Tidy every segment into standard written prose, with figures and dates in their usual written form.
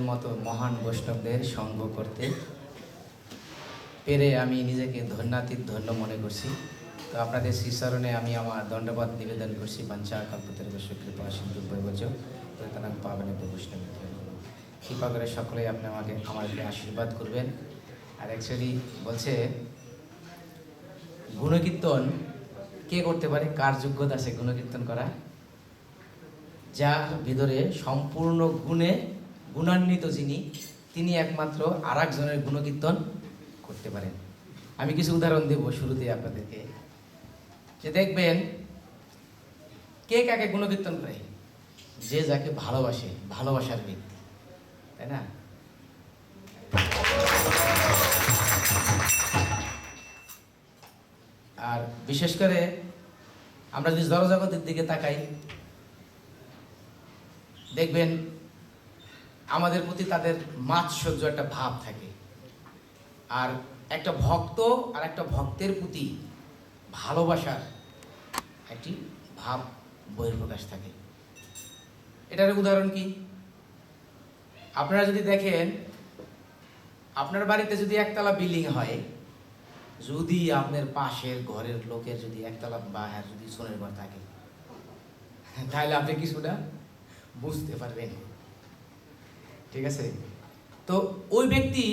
মতো মহান বৈষ্ণবদের সঙ্গ করতে পেরে আমি নিজেকে ধন্য মনে করছি। তো আপনাদের শ্রীচরণে আমি আমার দণ্ডবাদ নিবেদন করছি। বাঞ্ছা কল্পতরুশ্চ কৃপা সিন্ধু ভৈবচ পতিতানাং পাবনেভ্যো বৈষ্ণবেভ্যো নমঃ। কৃপা করে সকলেই আপনি আমাকে আশীর্বাদ করবেন। আর অ্যাকচুয়ালি বলছে গুণকীর্তন কে করতে পারে, কার যোগ্যতা আছে গুণকীর্তন করা? যার ভিতরে সম্পূর্ণ গুণান্বিত যিনি, তিনি একমাত্র আর একজনের গুণকীর্তন করতে পারেন। আমি কিছু উদাহরণ দেব শুরুতে আপনাদেরকে, যে দেখবেন কে কাকে গুণকীর্তন করে। যে যাকে ভালোবাসে, ভালোবাসার ব্যক্তি, তাই না? আর বিশেষ করে আমরা যদি জড়জগতের দিকে তাকাই, দেখবেন আমাদের প্রতি তাদের মাৎসর্য একটা ভাব থাকে। আর একটা ভক্ত আর একটা ভক্তের প্রতি ভালোবাসার একটি ভাব বহির্প্রকাশ থাকে। এটার উদাহরণ কি? আপনারা যদি দেখেন, আপনার বাড়িতে যদি একতলা বিল্ডিং হয়, যদি আপনার পাশের ঘরের লোকের যদি একতলা বাহার যদি সোনের ঘর থাকে, তাহলে আপনি কিছুটা বুঝতে পারবেন, ঠিক আছে? তো ওই ব্যক্তি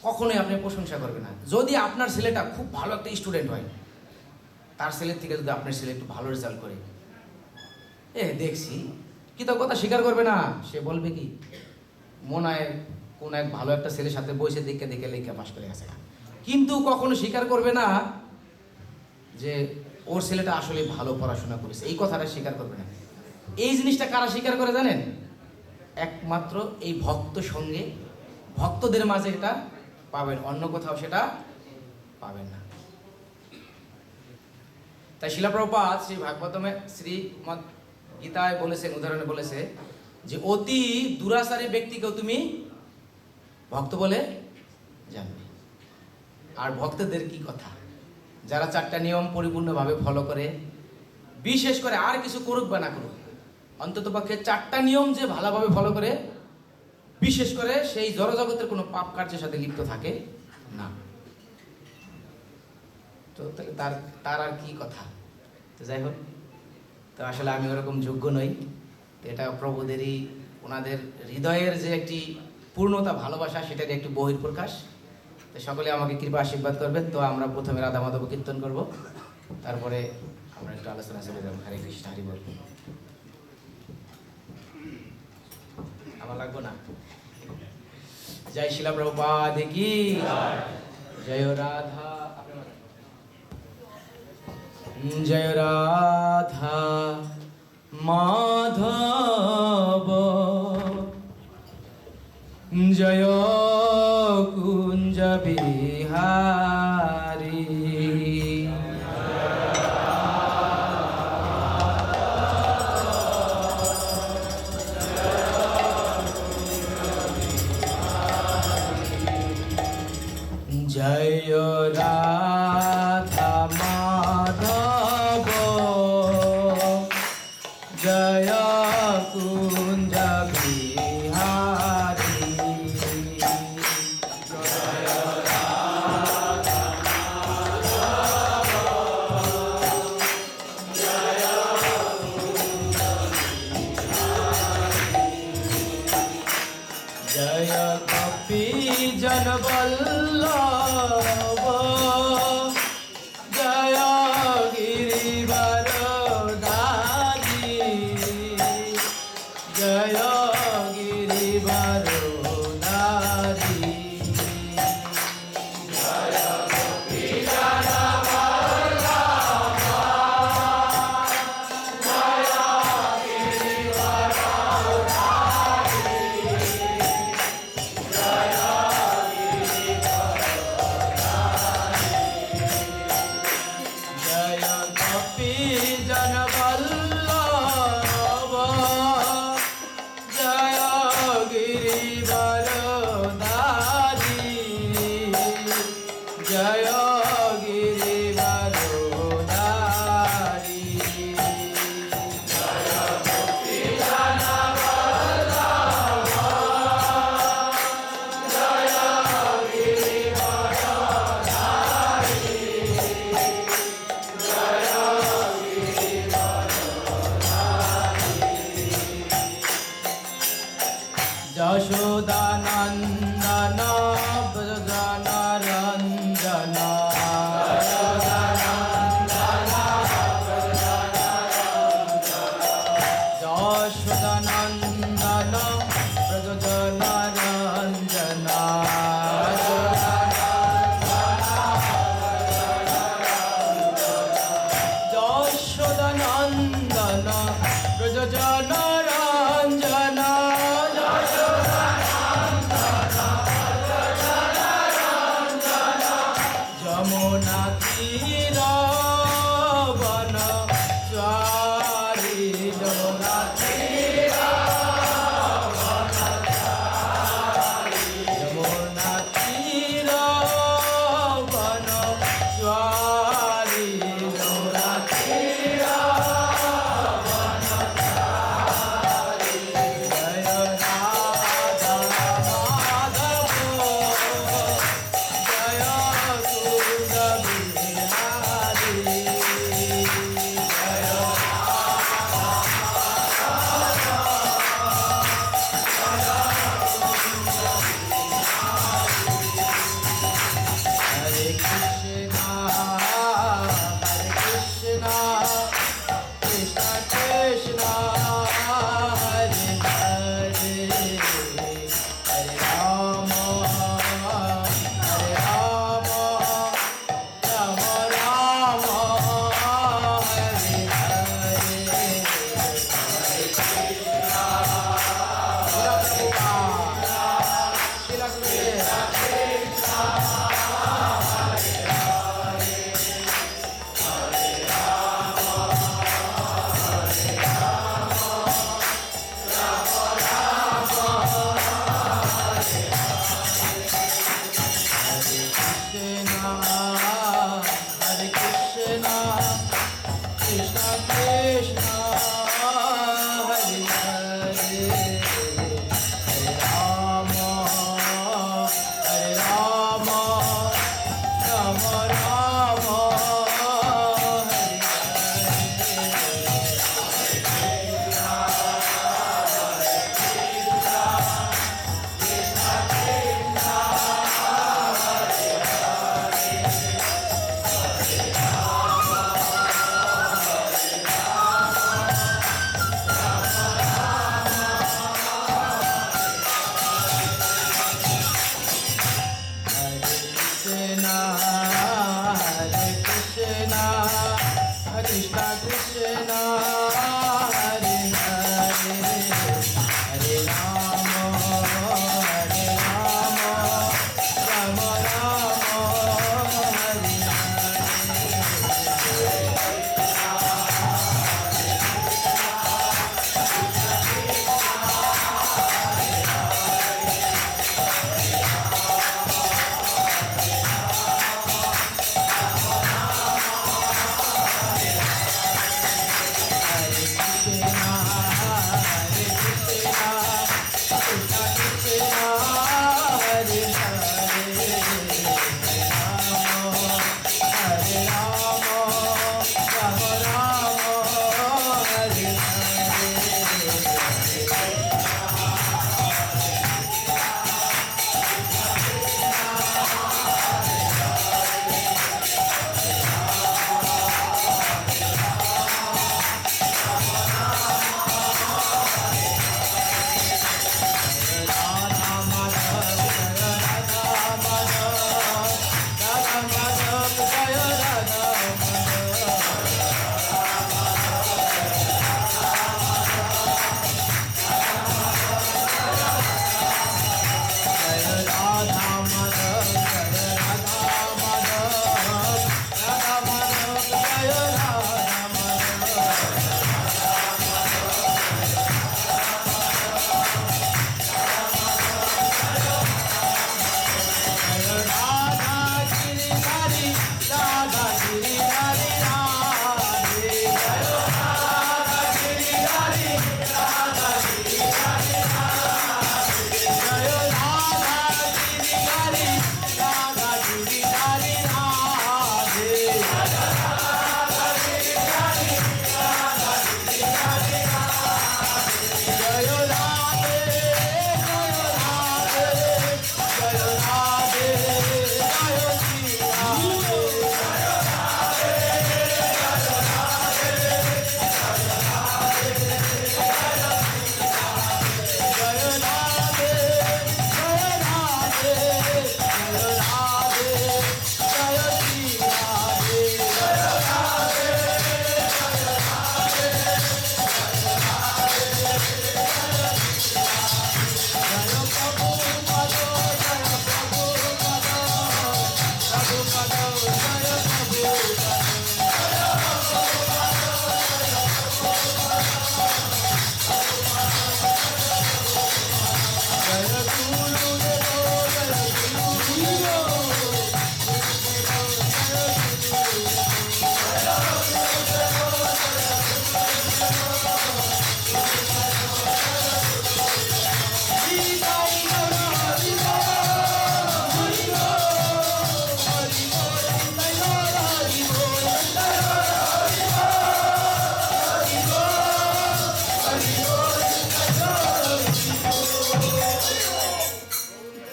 কখনোই আপনি প্রশংসা করবে না। যদি আপনার ছেলেটা খুব ভালো একটা স্টুডেন্ট হয়, তার ছেলের থেকে যদি আপনার ছেলে একটু ভালো রেজাল্ট করে, দেখছি কৃতজ্ঞতা স্বীকার করবে না। সে বলবে কি, মনে হয় কোন এক ভালো একটা ছেলের সাথে বসে দেখে দেখে লেখা পাশ করে গেছে। কিন্তু কখনো স্বীকার করবে না যে ওর ছেলেটা আসলে ভালো পড়াশোনা করেছে, এই কথাটা স্বীকার করবে না। এই জিনিসটা কারা স্বীকার করে জানেন? একমাত্র এই ভক্ত সঙ্গে, ভক্তদের মাঝে এটা পাবেন, অন্য কোথাও সেটা পাবেন না। তাই শিলা প্রভুপাদ শ্রী ভাগবতমে শ্রীমদ্ গীতায় বলেছেন, উদাহরণে বলেছে যে অতি দুরাচারী ব্যক্তিকেও তুমি ভক্ত বলে জানবে। আর ভক্তদের কি কথা, যারা 4টা নিয়ম পরিপূর্ণভাবে ফলো করে, বিশেষ করে আর কিছু করুক বা না করুক, অন্তত পক্ষে 4টা নিয়ম যে ভালোভাবে ফলো করে, বিশেষ করে সেই জড়জগতের কোনো পাপ কার্যের সাথে লিপ্ত থাকে না, তো তার আর কি কথা। তো যাই হোক, তো আসলে আমি ওরকম যোগ্য নই। তো এটা প্রভুদেরই, ওনাদের হৃদয়ের যে একটি পূর্ণতা, ভালোবাসা, সেটার একটু বহির্প্রকাশ। তো সকলে আমাকে কৃপা আশীর্বাদ করবেন। তো আমরা প্রথমে রাধা মাধব কীর্তন করব, তারপরে আমরা একটু আলোচনা চলে যাব। হরে কৃষ্ণ, হরি বল। আমার লাগবো না। জয় শিলা প্রভুপাদ কি জয়। রাধা, জয় রাধা মাধব, জয় কুঞ্জ বিহারী। জয় রাধা মাধব, জয় কুঞ্জ বিহারী। জয় কপি জনবল্লভ, জয় গিরিবরধারী, জয় গিরিবরধারী। যশোদানন্দন ব্রজজনরঞ্জন যশোদানন্দন ব্রজজনরঞ্জন যশোদানন্দন ব্রজজনরঞ্জন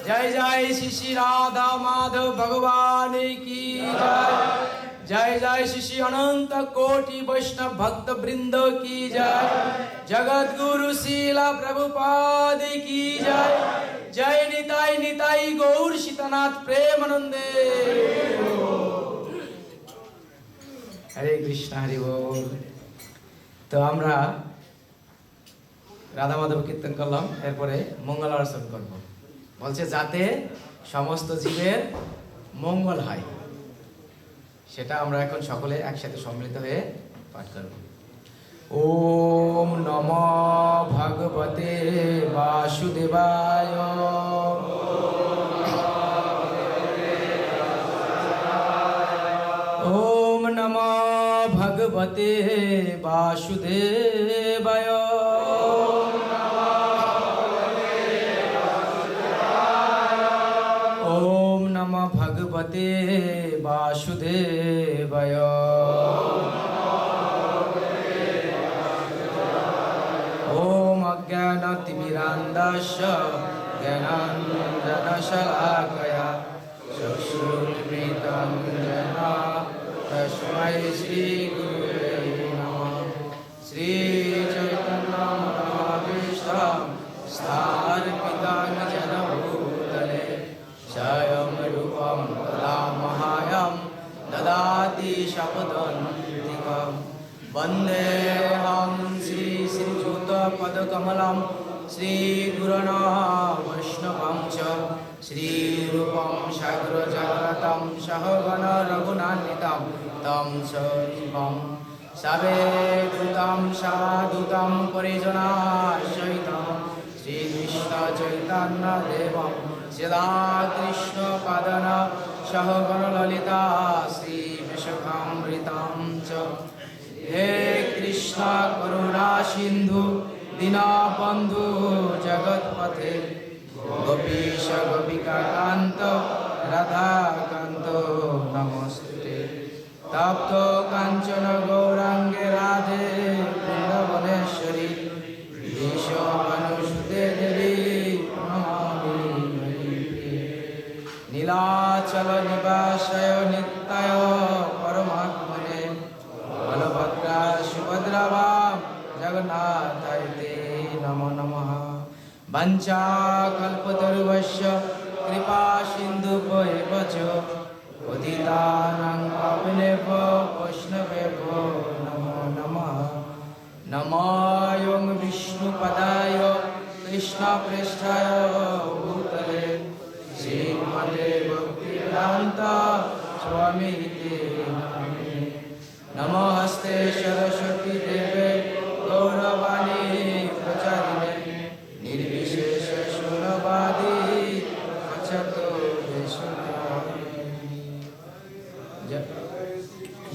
जय जय श्री श्री राधा माधव भगवान की जय। जय जय श्री श्री अनंत कोटि वैष्णव भक्त वृंद की जय। जगत गुरु शीला प्रभुपाद की जय। जय निताई निताई गौर सीतानाथ प्रेमानंदे। हरे कृष्ण हरि बोल। तो আমরা রাধা মাধব কীর্তন করলাম, এরপরে মঙ্গল আচরণ করব। বলছে যাতে সমস্ত জীবের মঙ্গল হয়, সেটা আমরা এখন সকলে একসাথে সম্মিলিত হয়ে পাঠ করব। ওম নমো ভগবতে বাসুদেবায়। ওম নমো ভগবতে বাসুদেবায়। ওম নমো ভগবতে বাসুদেবায়। ওম অজ্ঞানতিমিরান্ধস্য জ্ঞানাঞ্জনশলাকয়া চক্ষুর্মীলিतं येन তস্मै শ্রীগুরুবে নমঃ। শ্রীচৈতন্যমনোভীষ্টং स्थापितं येन भूतले स्वयं रूपं तदामहायं ददाति शपथन्तिकं। वन्देऽहं श्री श्रीयुतपदकमलं श्रीगुरुन् वैष्णवं च श्रीरूपं साग्रजातं सहगण रघुनाथान्वितं तं सजीवं सवेदूतं सादूतं परिजनसहितं श्रीकृष्ण चैतन्य देवं श्रीराधाकृष्णपादान् सहगण ललिता श्रीविशाखान्वितं च। हे कृष्ण करुणा सिन्धु दीनबन्धु जगत्पते गोपीश गोपिकान्त राधाकान्त नमस्ते। तप्त काञ्चन गौराङ्गे राधे वृन्दावनेश्वरी विश्वमनुसुते देवी नमामि हरिप्रिये। नीलाचल निवासाय नित्याय परमात्मने बलभद्रा सुभद्रावां जगन्नाथाय ते नमो नमः। वञ्चाकल्पतरुभ्यश्च कृपा सिन्धुभ्येव च पतितानां पावनेभ्यो वैष्णवेभ्यो नमो नमः। नमोऽयं विष्णुपदाय कृष्णप्रेष्ठाय भूतले श्रीमते भक्तिवेदान्त स्वामिते नामिने। नमस्ते सरस्वती देवे गौरवाणी प्रचारिणे निर्विशेष शून्यवादी प्रचतो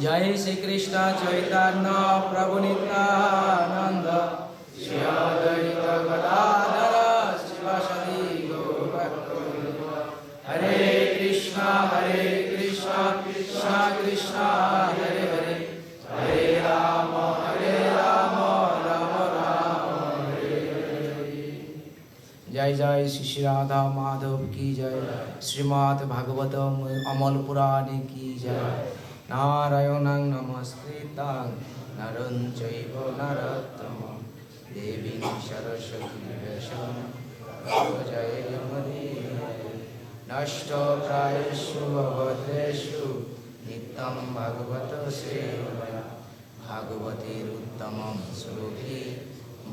जय श्री कृष्ण चैतन्य प्रभु नित्यानंद श्री अद्वैत गदाधर शिवासादि गौरभक्तवृन्द। हरे कृष्ण कृष्ण कृष्ण हरे हरे हरे राम राम राम हरे हरे। जय जय श्री श्री राधा माधव की जय। श्रीमद् भागवतम अमल पुराण की जय। नारायणं नमस्कृतं नरं चैव नरोत्तमं देवीं सरस्वतीं व्यासं ततो जयमुदीरये। नष्टप्रायेषु भवद्वेषु नित्यं भागवत सेवया भागवतेरुत्तमं श्लोके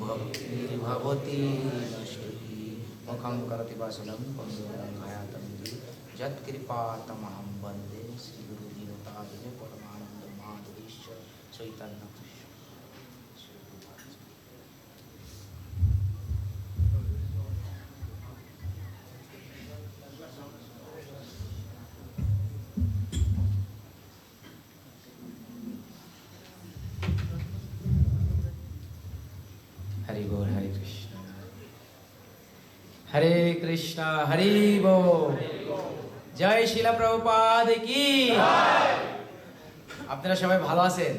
भक्तिर्भवति नष्टुकी। मुखं करोति वासनं बन्धुरं भयातं यत्कृपातमहं वन्दे श्रीगुरुदीनतारिणे परमानन्द माधवीश्च चैतन्य कृष्ण। हरि बोल। हरे कृष्ण हरे कृष्ण हरि बोल। जय শিলা প্রভুপাদ কি। আপনারা সবাই ভালো আছেন?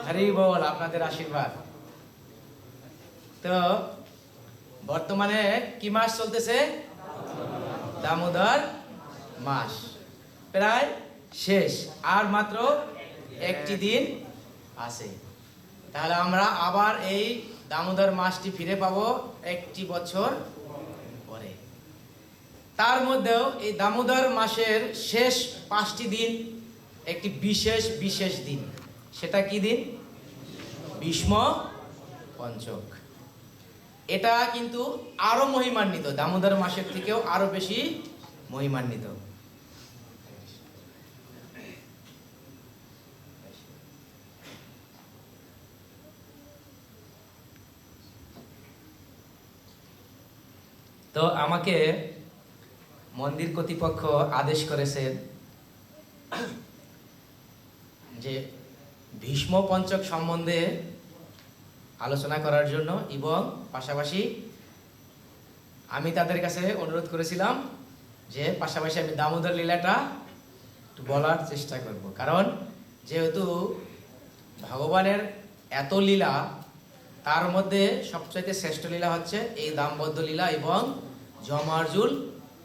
হরি বল। আপনাদের আশীর্বাদ। তো বর্তমানে কি মাস চলতেছে? দামোদর মাস প্রায় শেষ, আর মাত্র একটি দিন আছে। তাহলে আমরা আবার এই দামোদর মাসটি ফিরে পাবো একটি বছর পরে। তার মধ্যেও এই দামোদর মাসের শেষ 5টি দিন একটি বিশেষ বিশেষ দিন। সেটা কি দিন? ভীষ্ম পঞ্চক। এটা কিন্তু আরো মহিমান্বিত, দামোদর মাসের থেকেও আরো বেশি মহিমান্বিত। তো আমাকে মন্দির কর্তৃপক্ষ আদেশ করেছে যে ভীষ্ম পঞ্চক সম্বন্ধে আলোচনা করার জন্য, এবং পাশাপাশি আমি তাদের কাছে অনুরোধ করেছিলাম যে পাশাপাশি আমি দামোদর লীলাটা একটু বলার চেষ্টা করব। কারণ যেহেতু ভগবানের এত লীলা, তার মধ্যে সবচাইতে শ্রেষ্ঠ লীলা হচ্ছে এই দামবদ্ধ লীলা এবং যমার্জুন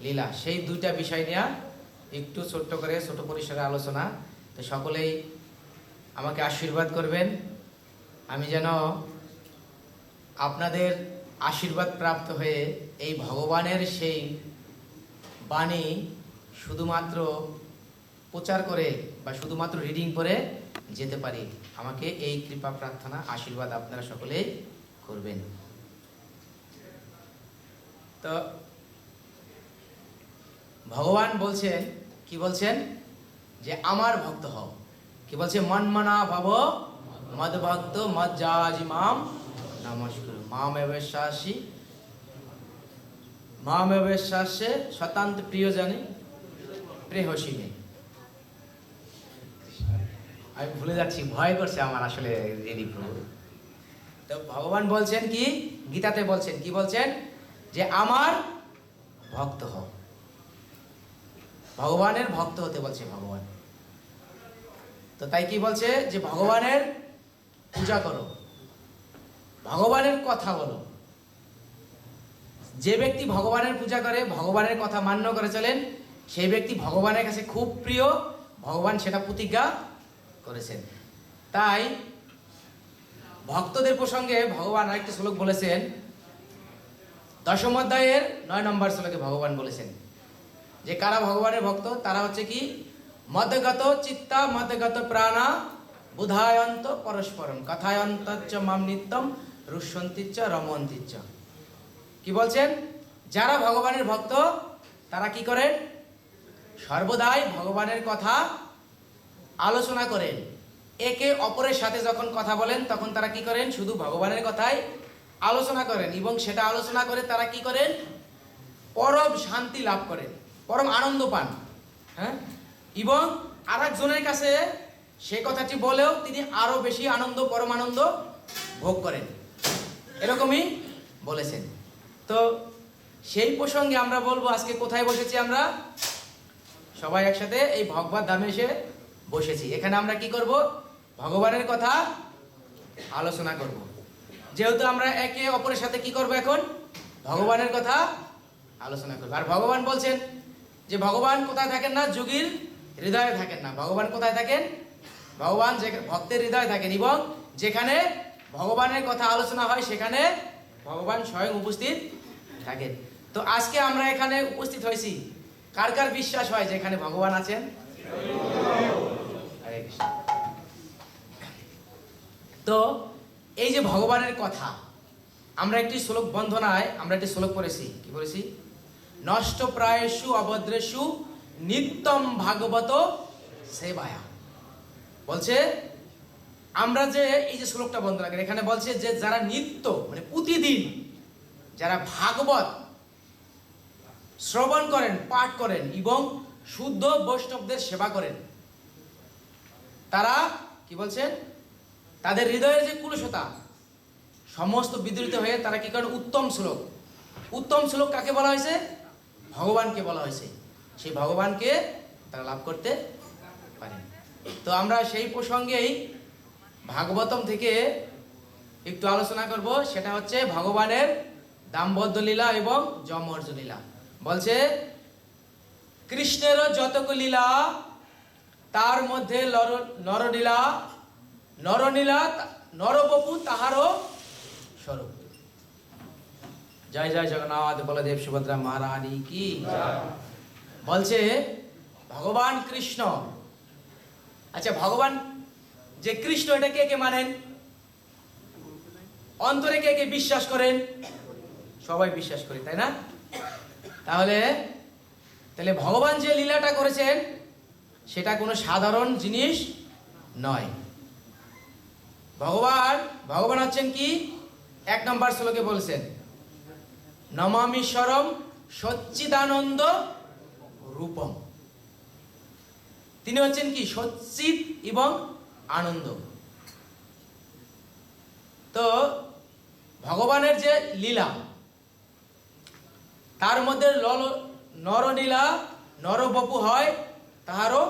লীলা। সেই দুইটা বিষয় নিয়ে একটু ছোট্ট করে ছোট পরিসরে আলোচনা। তো সকলেই আমাকে আশীর্বাদ করবেন, আমি যেন আপনাদের আশীর্বাদ প্রাপ্ত হয়ে এই ভগবানের সেই বাণী শুধুমাত্র প্রচার করে বা শুধুমাত্র রিডিং করে যেতে পারি। আমাকে এই কৃপা প্রার্থনা, আশীর্বাদ আপনারা সকলেই করবেন। তো ভগবান বলছেন, কি বলছেন? যে আমার ভক্ত হও। কি বলছে? মন্মনা ভব মদ ভক্ত মজ্জাজি মাম নমস্কার মামেবেশাসে শতান্ত প্রিয়জনে প্রেহসীমে। আমি ভুলে যাচ্ছি, ভয় করছে আমার আসলে প্রভু। তো ভগবান বলছেন কি, গীতাতে বলছেন, কি বলছেন? যে আমার ভক্ত হও। ভগবানের ভক্ত হতে বলছে ভগবান। তো তাই কি বলছে? যে ভগবানের পূজা করো, ভগবানের কথা বলো। যে ব্যক্তি ভগবানের পূজা করে, ভগবানের কথা মান্য করে চলেন, সেই ব্যক্তি ভগবানের কাছে খুব প্রিয়। ভগবান সেটা প্রতিজ্ঞা করেছেন। তাই ভক্তদের প্রসঙ্গে ভগবান আরেকটি শ্লোক বলেছেন, 10ম অধ্যায়ের 9 নম্বর শ্লোকে ভগবান বলেছেন যে কারা ভগবানের ভক্ত? তারা হচ্ছে কি? মদগত চিত্তা মদগত প্রাণা বুধায়ন্ত পরস্পরম কথায়ন্তচ্চ মাম নিত্যম রুষ্যন্তিচ্চ রমন্তিচ্চ। কি বলছেন? যারা ভগবানের ভক্ত তারা কি করেন? সর্বদাই ভগবানের কথা আলোচনা করেন। একে অপরের সাথে যখন কথা বলেন তখন তারা কি করেন? শুধু ভগবানের কথাই আলোচনা করেন, এবং সেটা আলোচনা করে তারা কি করেন? পরম শান্তি লাভ করেন, পরম আনন্দ পান। হ্যাঁ, এবং আর একজনের কাছে সে কথাটি বলেও তিনি আরো বেশি আনন্দ, পরম আনন্দ ভোগ করেন। এরকমই বলেছেন। তো সেই প্রসঙ্গে আমরা বলবো, আজকে কোথায় বসেছি? আমরা সবাই একসাথে এই ভগবত ধামে এসে বসেছি। এখানে আমরা কি করব? ভগবানের কথা আলোচনা করব। যেহেতু আমরা একে অপরের সাথে কি করব? এখন ভগবানের কথা আলোচনা করব। আর ভগবান বলছেন যে ভগবান কোথায় থাকেন না? যোগীর হৃদয়ে থাকেন না। ভগবান কোথায় থাকেন? ভগবান যে ভক্তের হৃদয়ে থাকেন, এবং যেখানে ভগবানের কথা আলোচনা হয় সেখানে ভগবান স্বয়ং উপস্থিত থাকেন। তো আজকে আমরা এখানে উপস্থিত হয়েছি, কার কার বিশ্বাস হয় যে এখানে ভগবান আছেন? তো এই যে ভগবানের কথা, আমরা একটি শ্লোক বন্ধনায় আমরা একটি শ্লোক পড়েছি। কি পড়েছি? নষ্ট প্রায়েষু অভদ্রেষু নিত্যম ভাগবত সেবায়া। বলছে আমরা যে এই যে শ্লোকটা বন্ধনা করি, এখানে বলছে যে যারা নিত্য মানে প্রতিদিন যারা ভাগবত শ্রবণ করেন, পাঠ করেন এবং শুদ্ধ বৈষ্ণবদের সেবা করেন, তারা কি বলছেন? তাদের হৃদয়ের যে কুলসতা সমস্ত বিদৃত হয়ে তারা কি করেন? উত্তম শ্লোক। উত্তম শ্লোক কাকে বলা হয়েছে? ভগবানকে বলা হয়েছে। সেই ভগবানকে তারা লাভ করতে পারেন। তো আমরা সেই প্রসঙ্গেই ভাগবতম থেকে একটু আলোচনা করব। সেটা হচ্ছে ভগবানের দাম্পত্য লীলা এবং যমর্জ লীলা। বলছে কৃষ্ণেরও যতক লীলা, তার মধ্যে নরলীলা, নরলীলা নরবপু তাহারও স্বরূপ। জয় জয় জগন্নাথ বলদেব সুভদ্রা মহারানী কি। বলছে ভগবান কৃষ্ণ, আচ্ছা ভগবান যে কৃষ্ণ, এটা কে কে মানেন? অন্তরে কে কে বিশ্বাস করেন? সবাই বিশ্বাস করি, তাই না? তাহলে ভগবান যে লীলাটা করেছেন সেটা কোনো সাধারণ জিনিস নয়। ভগবান হচ্ছেন কি? 1 নম্বর শ্লোকে বলছেন নমামীশ্বরম সচ্চিদানন্দ রূপম। তিনি হচ্ছেন কি? সচ্চিদ এবং আনন্দ। তো ভগবানের যে লীলা, তার মধ্যে নরলীলা নরবপু হয় তাহারও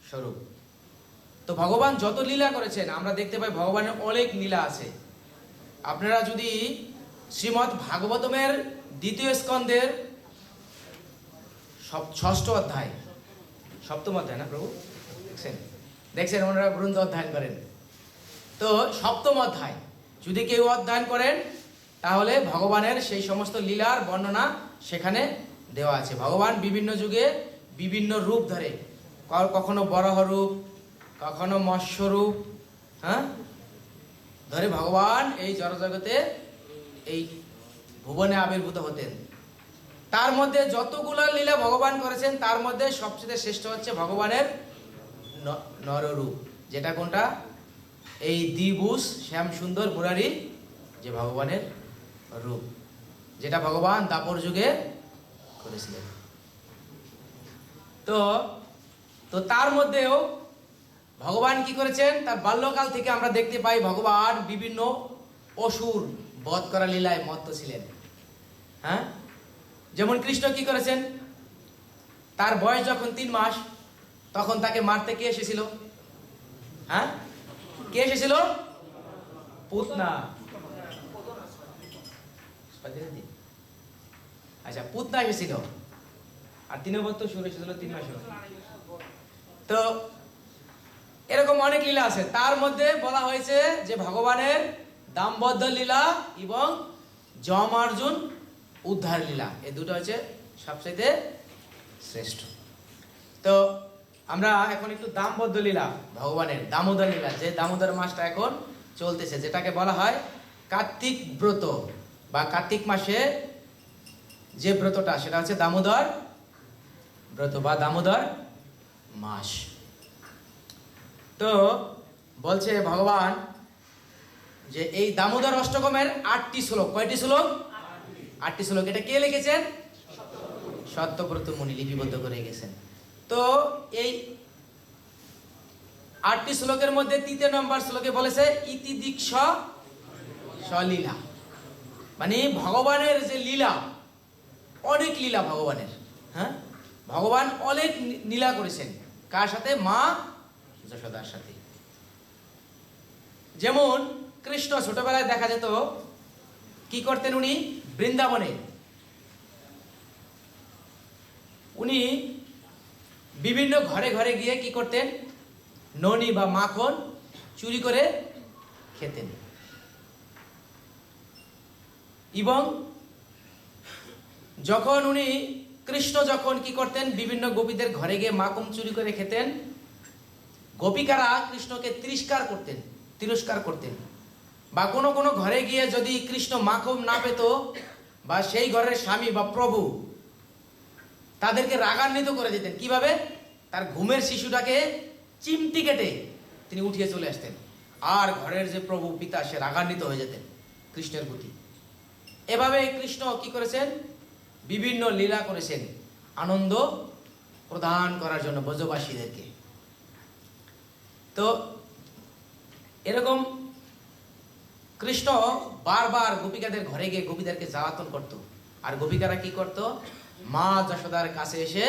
স্বরূপ। তো ভগবান যত লীলা করেছেন আমরা দেখতে পাই ভগবানের অনেক লীলা আছে। আপনারা যদি শ্রীমদ্ ভাগবতমের 2য় স্কন্ধের 6ষ্ঠ অধ্যায়, 7ম অধ্যায় না প্রভু, দেখছেন ওনারা গ্রন্থ অধ্যয়ন করেন, তো 7ম অধ্যায় যদি কেউ অধ্যয়ন করেন তাহলে ভগবানের সেই সমস্ত লীলার বর্ণনা সেখানে দেওয়া আছে। ভগবান বিভিন্ন যুগে বিভিন্ন রূপ ধরে, কখনো বরাহ রূপ, কখনো মৎস্য রূপ, হ্যাঁ, ধরে ভগবান এই জড়জগতে এই ভুবনে আবির্ভূত হতেন। তার মধ্যে যতগুলো লীলা ভগবান করেছেন তার মধ্যে সবচেয়ে শ্রেষ্ঠ হচ্ছে ভগবানের নররূপ। যেটা কোনটা? এই দ্বিভুজ শ্যাম সুন্দর মুরারি যে ভগবানের রূপ, যেটা ভগবান দাপর যুগে করেছিলেন। তো তার মধ্যেও ভগবান কি করেছেন? তার বাল্যকাল থেকে আমরা দেখতে পাই ভগবান বিভিন্ন অসুর বধ করা লীলায় মত্ত ছিলেন। হ্যাঁ, যেমন কৃষ্ণ কি করেছেন? তার বয়স যখন 3 মাস তখন তাকে মারতে কে এসেছিল? হ্যাঁ, কে এসেছিল? পুতনা। আচ্ছা, পুতনা এসেছিল। আর 3 বছর শুরু এসেছিল 3 মাস। তো এরকম অনেক লীলা আছে। তার মধ্যে বলা হয়েছে যে ভগবানের দাম্পত্য লীলা এবং যমার্জুন উদ্ধার লীলা, এই দুটো হচ্ছে সবচেয়ে শ্রেষ্ঠ। তো আমরা এখন একটু দাম্পত্য লীলা, ভগবানের দামোদর লীলা, যে দামোদর মাসটা এখন চলতেছে, যেটাকে বলা হয় কার্তিক ব্রত, বা কার্তিক মাসে যে ব্রতটা সেটা হচ্ছে দামোদর ব্রত বা দামোদর মাস। তো বলছে ভগবান যে এই দামোদর অষ্টকমের 8টি শ্লোক, কয়টি শ্লোক? 8টি শ্লোক। এটা কে লিখেছেন? সত্যব্রত মুনি লিপিবদ্ধ করে গেছেন। তো এই 8টি শ্লোকের মধ্যে 3 নম্বর শ্লোকে বলেছে ইতি দীক্ষ সলীলা, মানে ভগবানের যে লীলা, অনেক লীলা ভগবানের। হ্যাঁ, ভগবান অনেক লীলা করেছেন। কার সাথে? মা যশোদার সাথে। যেমন কৃষ্ণ ছোটবেলায় দেখা যেত কি করতেন উনি? বৃন্দাবনে উনি বিভিন্ন ঘরে ঘরে গিয়ে কি করতেন? ননি বা মাখন চুরি করে খেতেন। এবং যখন কৃষ্ণ যখন কি করতেন? বিভিন্ন গোপীদের ঘরে গিয়ে মাখন চুরি করে খেতেন, গোপিকারা কৃষ্ণকে তিরস্কার করতেন। বা কোনো কোনো ঘরে গিয়ে যদি কৃষ্ণ মাখন না পেত, বা সেই ঘরের স্বামী বা প্রভু তাদেরকে রাগান্বিত করে দিতেন। কিভাবে? তার ঘুমের শিশুটাকে চিমটি কেটে তিনি উঠিয়ে চলে আসতেন, আর ঘরের যে প্রভু পিতা সে রাগান্বিত হয়ে যেতেন কৃষ্ণের প্রতি। এভাবে কৃষ্ণ কি করেছেন? বিভিন্ন লীলা করেছেন আনন্দ প্রদান করার জন্য ব্রজবাসীদেরকে। তো এরকম কৃষ্ণ বারবার গোপিকাদের ঘরে গিয়ে গোপীদেরকে জ্বালাতন করত, আর গোপিকারা কি করত? মা যশোদার কাছে এসে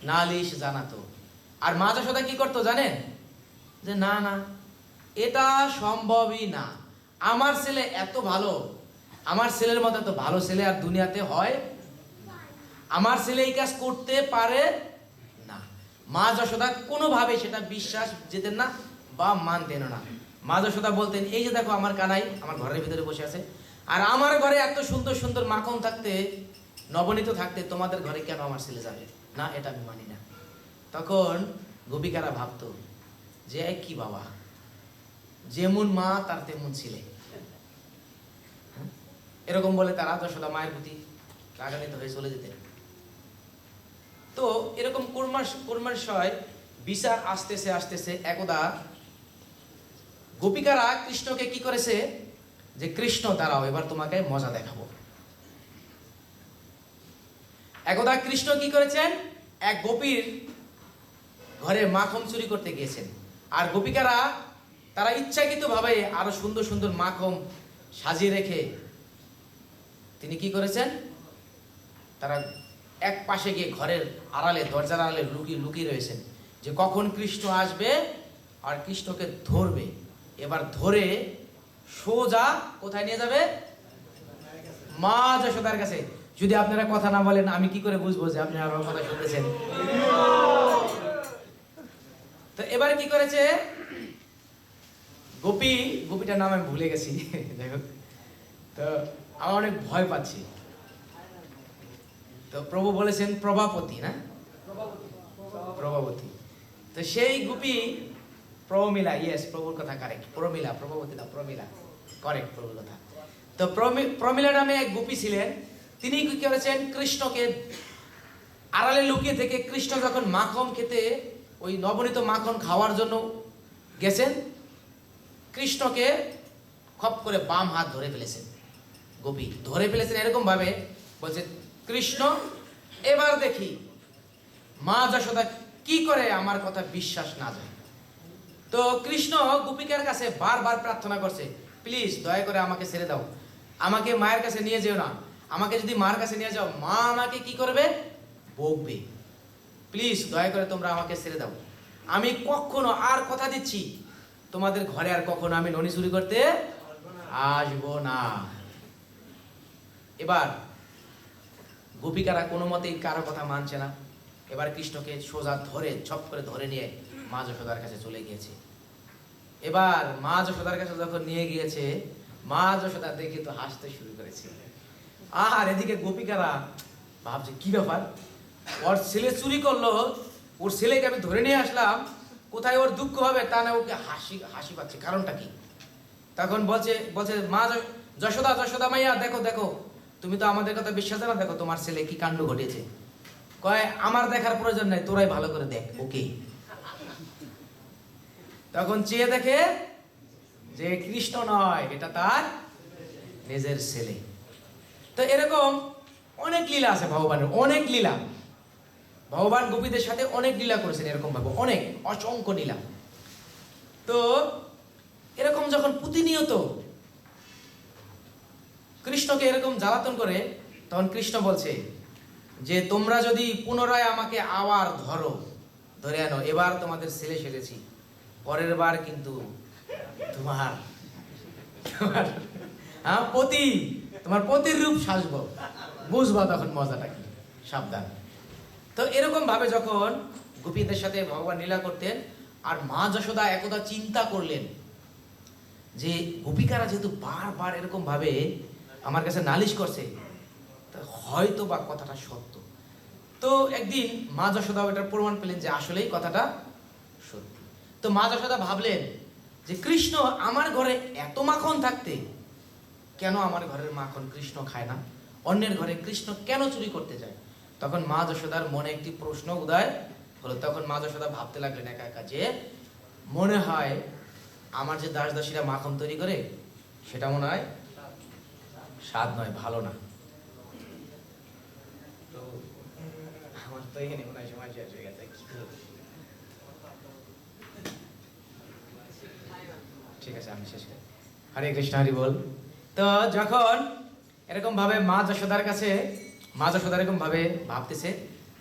নালিশ জানাতো। আর মা যশোদা কি করতো জানেন? যে না, এটা সম্ভবই না, আমার ছেলে এত ভালো, আমার ছেলের মতো তো ভালো ছেলে আর দুনিয়াতে হয়, আমার ছেলে এই কাজ করতে পারে না। মা যশোদা কোনোভাবে সেটা বিশ্বাস যেতেন না বা মানতেন না। মা যশোদা বলতেন, এই যে দেখো আমার কানাই আমার ঘরের ভিতরে বসে আছে, আর আমার ঘরে এত সুন্দর সুন্দর মাখন থাকতে, নবনীত থাকতে, তোমাদের ঘরে কেন আমার ছেলে যাবে না? এটা আমি মানি না। তখন গোপিকারা ভাবতো যে কি বাবা, যেমন মা তার তেমন ছেলে, এরকম বলে তারা যশোদা মায়ের প্রতি রাগান্বিত হয়ে চলে যেতেন। তো এরকম কুর্মাশয় বিচার আসতেছে আসতেছে একদা গোপিকারা কৃষ্ণকে কি করেছে, যে কৃষ্ণ দাঁড়াও এবার তোমাকে মজা দেখাবো। একদা কৃষ্ণ কি করেছেন, এক গোপীর ঘরে মাখন চুরি করতে গিয়েছেন, আর গোপিকারা তারা ইচ্ছাকৃত ভাবে আরো সুন্দর সুন্দর মাখন সাজিয়ে রেখে তিনি কি করেছেন, তারা এক পাশে গিয়ে ঘরের আড়ালে, দরজার আড়ালে লুকিয়ে রয়েছেন, যে কখন কৃষ্ণ আসবে আর কৃষ্ণকে ধরবে। এবার ধরে সোজা কোথায় নিয়ে যাবে, মা যশোদার কাছে। যদি আপনারা কথা না বলেন আমি কি করে বুঝবো যে আপনি আমার কথা শুনতেছেন? তো এবার কি করেছে গোপীটার নাম আমি ভুলে গেছি, দেখো তো আমার অনেক ভয় পাচ্ছি। তো প্রভু বলেছেন প্রভাপতি, না প্রভাবতী। তো সেই গোপী প্রমিলা, ইয়েস প্রভুর কথা কারেক্ট, প্রমিলা, প্রভাবতী না প্রমিলা, কারেক্ট প্রভুর কথা। তো প্রমিলা নামে এক গোপী ছিলেন, তিনি কি করেছেন, কৃষ্ণকে আড়ালে লুকিয়ে থেকে কৃষ্ণ যখন মাখন খেতে, ওই নবনীত মাখন খাওয়ার জন্য গেছেন, কৃষ্ণকে খপ করে বাম হাত ধরে ফেলেছেন। গোপী ধরে ফেলেছেন এরকম ভাবে, বলছে কৃষ্ণ এবার দেখি মা যশোদা কি করে আমার কথা বিশ্বাস না যায়। তো কৃষ্ণ গোপিকার কাছে বারবার প্রার্থনা করছে, প্লিজ দয়া করে আমাকে ছেড়ে দাও, আমাকে মায়ের কাছে নিয়ে যেও না, আমাকে যদি মার কাছে নিয়ে যাও মা আমাকে কি করবে, বকবে, প্লিজ দয়া করে তোমরা আমাকে ছেড়ে দাও, আমি কখনো, আর কথা দিচ্ছি তোমাদের ঘরে আর কখনো আমি ননি চুরি করতে আসবো না। এবার গোপিকারা কোনো মতেই কারো কথা মানছে না। এবার কৃষ্ণকে সোজা ধরে ঝপ করে ধরে নিয়ে মা যশোদার কাছে চলে গিয়েছে। এবার মা যশোদার কাছে যখন নিয়ে গিয়েছে, মা যশোদা দেখে তো হাসতে শুরু করেছে, আর এদিকে গোপিকারা ভাবছে কি ব্যাপার, ওর ছেলে চুরি করলো, ওর ছেলেকে আমি ধরে নিয়ে আসলাম, কোথায় ওর দুঃখ হবে তা না, ওকে হাসি পাচ্ছে, কারণটা কি? তখন বলছে মা যশোদা মাইয়া দেখো দেখো, তুমি তো আমাদের কথা বিশ্বাস না, দেখো তোমার ছেলে কি কাণ্ড ঘটিয়েছে। কয় আমার দেখার প্রয়োজন নাই, তোরাই ভালো করে দেখ ওকে। তখন চেয়ে দেখে যে কৃষ্ণ নয়, এটা তার নিজের ছেলে। তো এরকম অনেক লীলা আছে ভগবানের, অনেক লীলা, ভগবান গোপীদের সাথে অনেক লীলা করেছেন এরকম ভাবে, অনেক অসংখ্য লীলা। তো এরকম যখন প্রতিনিয়ত কৃষ্ণকে এরকম জ্বালাতন করে, তখন কৃষ্ণ বলছে যে তোমরা যদি পুনরায় আমাকে আবার ধরে আনো, এবার তোমাদের ছেলে সেজেছি, পরের বার কিন্তু তোমার তোমার পতির রূপ সাজবো, বুঝবা তখন মজাটা কি, সাবধান। তো এরকম ভাবে যখন গোপীদের সাথে ভগবান লীলা করতেন, আর মা যশোদা একদা চিন্তা করলেন যে গোপিকারা যেহেতু বারবার এরকম ভাবে আমার কাছে নালিশ করছে, হয়তো বা কথাটা সত্য। তো একদিন মা যশোদা এটার প্রমাণ পেলেন যে আসলেই কথাটা সত্যি। তো মা যশোদা ভাবলেন যে কৃষ্ণ আমার ঘরে এত মাখন থাকতে কেন আমার ঘরের মাখন কৃষ্ণ খায় না, অন্যের ঘরে কৃষ্ণ কেন চুরি করতে যায়? তখন মা যশোদার মনে একটি প্রশ্ন উদয় হলো। তখন মা যশোদা ভাবতে লাগলেন একা একা যে মনে হয় আমার যে দাস দাসীরা মাখন তৈরি করে সেটা মনে হয় স্বাদ নয়, ভালো না। তো আমার তো এখানে মনে হয় সময় শেষ হয়ে গেছে, ঠিক আছে আমি শেষ করি। হরে কৃষ্ণ হরি বল। তো যখন এরকম ভাবে মা যশোদার কাছে, মা যশোদা এরকম ভাবে ভাবতেছে,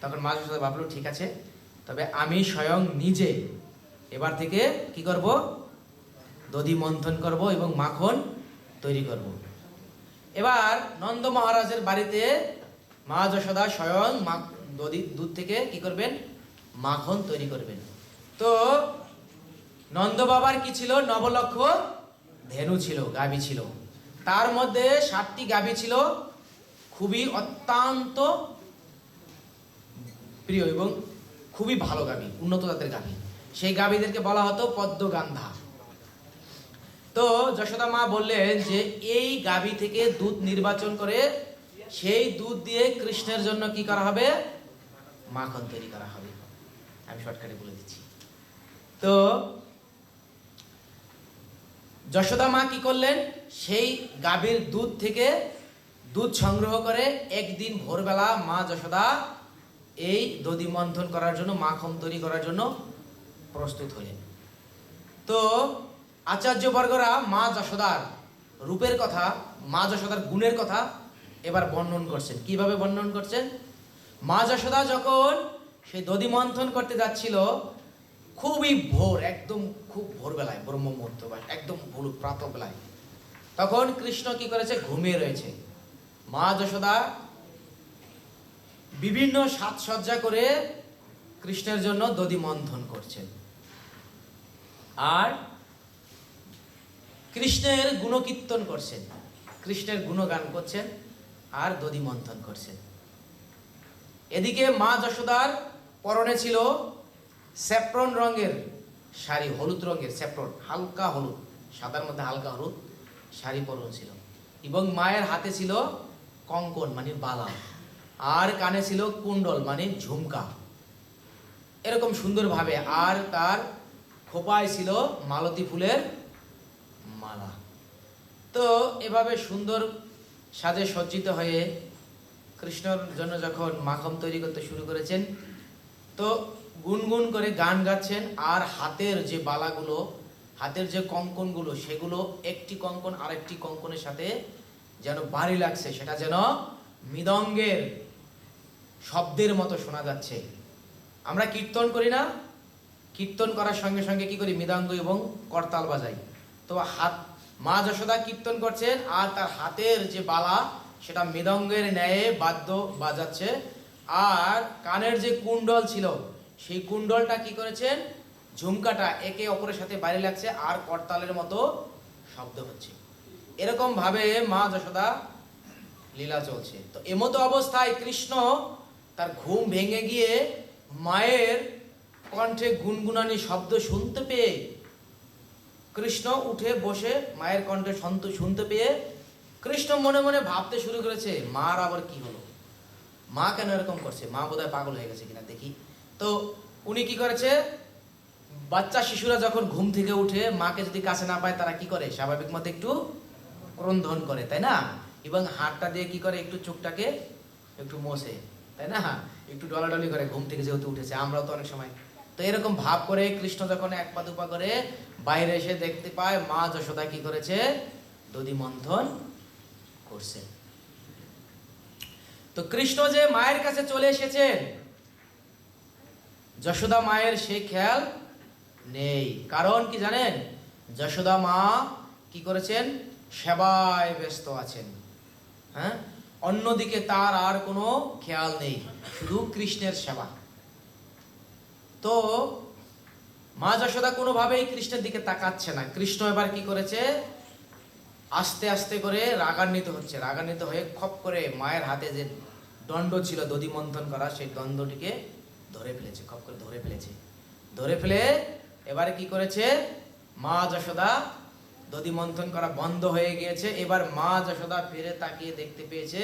তখন মা যশোদা ভাবলো ঠিক আছে, তবে আমি স্বয়ং নিজে এবার থেকে কি করব, দধি মন্থন করব এবং মাখন তৈরি করব। এবার নন্দ মহারাজের বাড়িতে মা যশোদা স্বয়ং দুধ থেকে কি করবেন, মাখন তৈরি করবেন। তো নন্দ বাবার কি ছিল, নবলক্ষ ধেনু ছিল, গাভী ছিল। তার মধ্যে 7টি গাভী ছিল খুবই অত্যন্ত প্রিয় এবং খুবই ভালো গাভী, উন্নত জাতের গাভী। সেই গাভীদেরকে বলা হতো পদ্মগান্ধা। তো যশোদা মা বললেন যে এই গাভী থেকে দুধ নির্বাচন করে সেই দুধ দিয়ে কৃষ্ণের জন্য কি করা হবে, মাখন তৈরি করা হবে। আমি শর্টকাটে বলে দিচ্ছি। তো যশোদা মা কি করলেন, সেই গাভীর দুধ থেকে দুধ সংগ্রহ করে একদিন ভোরবেলা মা যশোদা এই দধি মন্থন করার জন্য, মাখন তৈরি করার জন্য প্রস্তুত হলেন। তো আচার্যবর্গরা মা যশোদার রূপের কথা, মা যশোদার গুণের কথা এবার বর্ণন করছেন। কিভাবে বর্ণন করছেন, মা যশোদা যখন সেই দধি মন্থন করতে যাচ্ছিল খুবই ভোর, একদম খুব ভোরবেলায়, ব্রহ্ম মুহূর্ত বা একদম ভোর প্রাতঃবেলায়, তখন কৃষ্ণ কি করেছে, ঘুমিয়ে রয়েছে। মা যশোদা বিভিন্ন সাজসজ্জা করে কৃষ্ণের জন্য দধি মন্থন করছেন আর কৃষ্ণের গুণকীর্তন করছেন, কৃষ্ণের গুণগান করছেন আর দধি মন্থন করছেন। এদিকে মা যশোদার পরনে ছিল স্যাফরন রঙের শাড়ি, হলুদ রঙের স্যাফরন, হালকা হলুদ, সাদার মধ্যে হালকা হলুদ শাড়ি পরন ছিল, এবং মায়ের হাতে ছিল কঙ্কন মানে বালা, আর কানে ছিল কুণ্ডল মানে ঝুমকা, এরকম সুন্দরভাবে। আর তার খোপায় ছিল মালতী ফুলের মালা। তো এভাবে সুন্দর সাজে সজ্জিত হয়ে কৃষ্ণর জন্য যখন মাখন তৈরি করতে শুরু করেছেন, তো গুনগুন করে গান গাচ্ছেন, আর হাতের যে বালাগুলো, হাতের যে কঙ্কনগুলো, সেগুলো একটি কঙ্কন আরেকটি কঙ্কনের সাথে যেন বাড়ি লাগছে, সেটা যেন মৃদঙ্গের শব্দের মতো শোনা যাচ্ছে। আমরা কীর্তন করি না, কীর্তন করার সঙ্গে সঙ্গে কি করি, মৃদঙ্গ এবং করতাল বাজাই। তো মা যশোদা কীর্তন করছেন আর তার হাতের যে বালা সেটা মৃদঙ্গের ন্যায় বাদ্য বাজাচ্ছে, আর কানের যে কুণ্ডল ছিল সেই কুণ্ডলটা কি করেছেন, ঝুমকাটা একে অপরের সাথে বাইরে লাগছে আর করতালের মতো শব্দ হচ্ছে। এরকম ভাবে মা যশোদা লীলা চলছে। তো এমতো অবস্থায় কৃষ্ণ তার ঘুম ভেঙে গিয়ে মায়ের কণ্ঠে গুনগুনানি শব্দ শুনতে পেয়ে কৃষ্ণ উঠে বসে মায়ের কণ্ঠে শুনতে পেয়ে কৃষ্ণ মনে মনে ভাবতে শুরু করেছে, মার আবার কি হলো, মা কেন এরকম করছে, মা বোধহয় পাগল হয়ে গেছে কিনা দেখি। তো উনি কি করেছে, বাচ্চা শিশুরা যখন ঘুম থেকে উঠে মাকে যদি কাছে না পায় তারা কি করে, স্বাভাবিক মতো একটু ক্রন্দন করে, তাই না, এবং হাতটা দিয়ে কি করে, একটু চোখটাকে একটু মোছে, তাই না, একটু ডলাডলি করে, ঘুম থেকে যেহেতু উঠেছে, আমরাও তো অনেক সময়। তো এরকম ভাব করে কৃষ্ণ যখন এক পা দুপা করে বাইরে এসে দেখতে পায় মা যশোদা কি করেছে, দধি মন্থন করছে। তো কৃষ্ণ যে মায়ের কাছে চলে এসেছেন, যশোদা মায়ের সেই খেয়াল নেই। কারণ কি জানেন, যশোদা মা কি করেছেন, সেবায় ব্যস্ত আছেন। হ্যাঁ, অন্যদিকে তার আর কোনো খেয়াল নেই, শুধু কৃষ্ণের সেবা। তো মা যশোদা কোনোভাবেই কৃষ্ণের দিকে তাকাচ্ছে না। কৃষ্ণ এবার কি করেছে, আস্তে আস্তে করে রাগান্বিত হচ্ছে, রাগান্বিত হয়ে খপ করে মায়ের হাতে যে দণ্ড ছিল দধি মন্থন করা, সেই দণ্ডটিকে ধরে ফেলেছে, খপ করে ধরে ফেলেছে। ধরে ফেলে এবারে কি করেছে, মা যশোদা দধি মন্থন করা বন্ধ হয়ে গিয়েছে। এবার মা যশোদা ফিরে তাকিয়ে দেখতে পেয়েছে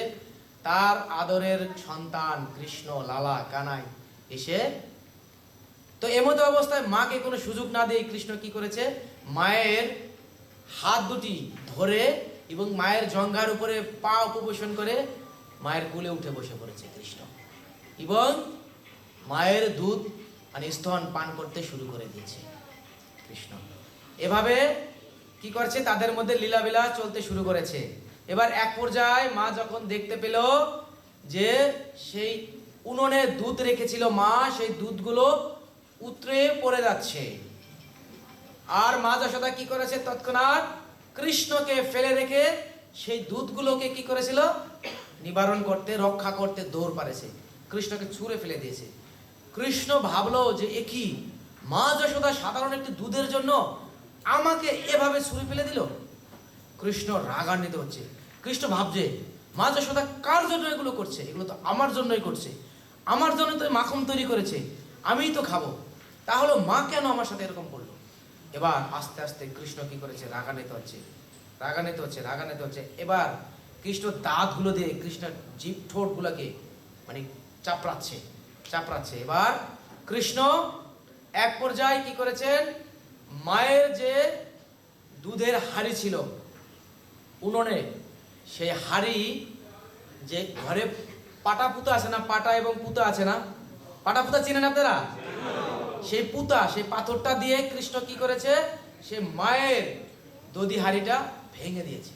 তার আদরের সন্তান কৃষ্ণ লালা কানাই এসে। তো এমতো অবস্থায় মাকে কোনো সুযোগ না দিয়ে কৃষ্ণ কি করেছে, মায়ের হাত দুটি ধরে এবং মায়ের জঙ্ঘার উপরে পা উপবেশন করে মায়ের কোলে উঠে বসে পড়েছে কৃষ্ণ, এবং মায়ের দুধ মানে স্তন পান করতে শুরু করে দিয়েছে কৃষ্ণ। এভাবে কি করছে, তাদের মধ্যে লীলাবিলা চলতে শুরু করেছে। এবার এক পর্যায়ে মা যখন দেখতে পেল যে সেই উনুনে দুধ রেখেছিল মা, সেই দুধগুলো উতরে পড়ে যাচ্ছে, আর মা যশোদা কি করেছে, তৎক্ষণাৎ কৃষ্ণকে ফেলে রেখে সেই দূতগুলোকে কি করেছিল, নিবারণ করতে, রক্ষা করতে দৌড় পারেছে, কৃষ্ণকে ছুঁড়ে ফেলে দিয়েছে। কৃষ্ণ ভাবলো যে এ কি, মা যশোদা সাধারণ একটি দুধের জন্য আমাকে এভাবে ছুঁড়ে ফেলে দিল। কৃষ্ণ রাগান্বিত হচ্ছে। কৃষ্ণ ভাবছে মা যশোদা কার জন্য এগুলো করছে, এগুলো তো আমার জন্যই করছে, আমার জন্য তো মাখন তৈরি করেছে, আমিই তো খাবো, তাহলে মা কেন আমার সাথে এরকম করলো। এবার আস্তে আস্তে কৃষ্ণ কি করেছে, রাগান্বিত হচ্ছে। এবার কৃষ্ণ দাঁতগুলো দিয়ে কৃষ্ণের জিভ ঠোঁটগুলোকে মানে চাপড়াচ্ছে। এবার কৃষ্ণ এক পর্যায়ে কি করেছেন, মায়ের যে দুধের হাঁড়ি ছিল উনুনে, সেই হাঁড়ি যে ঘরে পাটা পুতা আছে না, পাটা এবং পুতা আছে না, পাটা পুতা চিনেন আপনারা, সেই পুতা, সেই পাথরটা দিয়ে কৃষ্ণ কি করেছে, সে মায়ের দধি হাঁড়িটা ভেঙে দিয়েছে।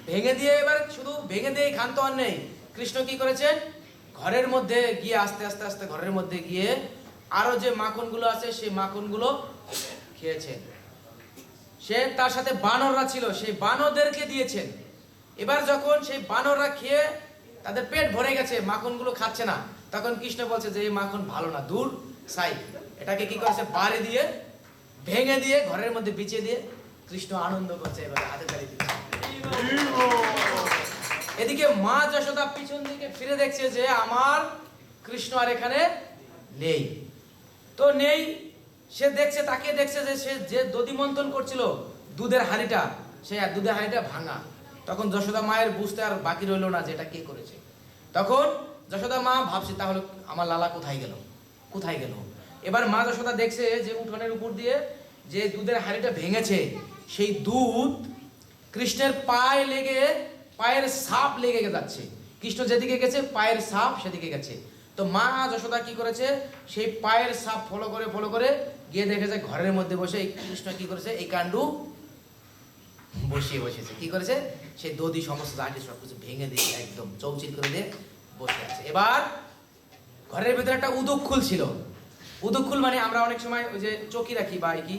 ভেঙে দিয়ে এবার শুধু ভেঙে দিয়ে ক্ষান্ত আর নেই, কৃষ্ণ কি করেছেন, ঘরের মধ্যে গিয়ে আস্তে ঘরের মধ্যে গিয়ে আরো যে মাখনগুলো আছে সেই মাখনগুলো খেয়েছেন। সে তার সাথে বানররা ছিল, সেই বানরদেরকে দিয়েছেন। এবার যখন সেই বানররা খেয়ে তাদের পেট ভরে গেছে, মাখনগুলো খাচ্ছে না, তখন কৃষ্ণ বলছে যে এই মাখন ভালো না, দূর সাই। এটাকে কি করেছে, বাড়ি দিয়ে ভেঙে দিয়ে ঘরের মধ্যে বিছিয়ে দিয়ে কৃষ্ণ আনন্দ করছে, এবার হাতে তালি দিচ্ছে। এদিকে মা যশোদা পিছন দিকে ফিরে দেখছে যে আমার কৃষ্ণ আর এখানে নেই। তো নেই, সে দেখছে, তাকে দেখছে যে সে যে দধি মন্থন করছিল দুধের হাঁড়িটা, সেই দুধের হাঁড়িটা ভাঙা। তখন যশোদা মায়ের বুঝতে আর বাকি রইলো না যে এটা কে করেছে। তখন যশোদা মা ভাবছে তাহলে আমার লালা কোথায় গেল। এবার মা যশোদা দেখছে যে উঠোনের উপর দিয়ে যে দুধের হাঁড়িটা ভেঙেছে, সেই দুধ কৃষ্ণের পায়ে লেগে, পায়ের ছাপ লেগে যাচ্ছে। কৃষ্ণ যেদিকে গেছে পায়ের ছাপ সেদিকে গেছে। তো মা যশোদা কি করেছে, সেই পায়ের ছাপ ফলো করে গিয়ে দেখেছে ঘরের মধ্যে বসে কৃষ্ণ কি করেছে, এই কাণ্ডু বসেছে। কি করেছে, সেই দধি সমস্ত হাঁড়ি সবকিছু ভেঙে দিয়ে একদম চৌচির করে দিয়ে বসে আছে। এবার ঘরের ভিতরে একটা উদুক্ষুল ছিল। উদুক্ষুল মানে আমরা অনেক সময় ওই যে চকি রাখি বা কি,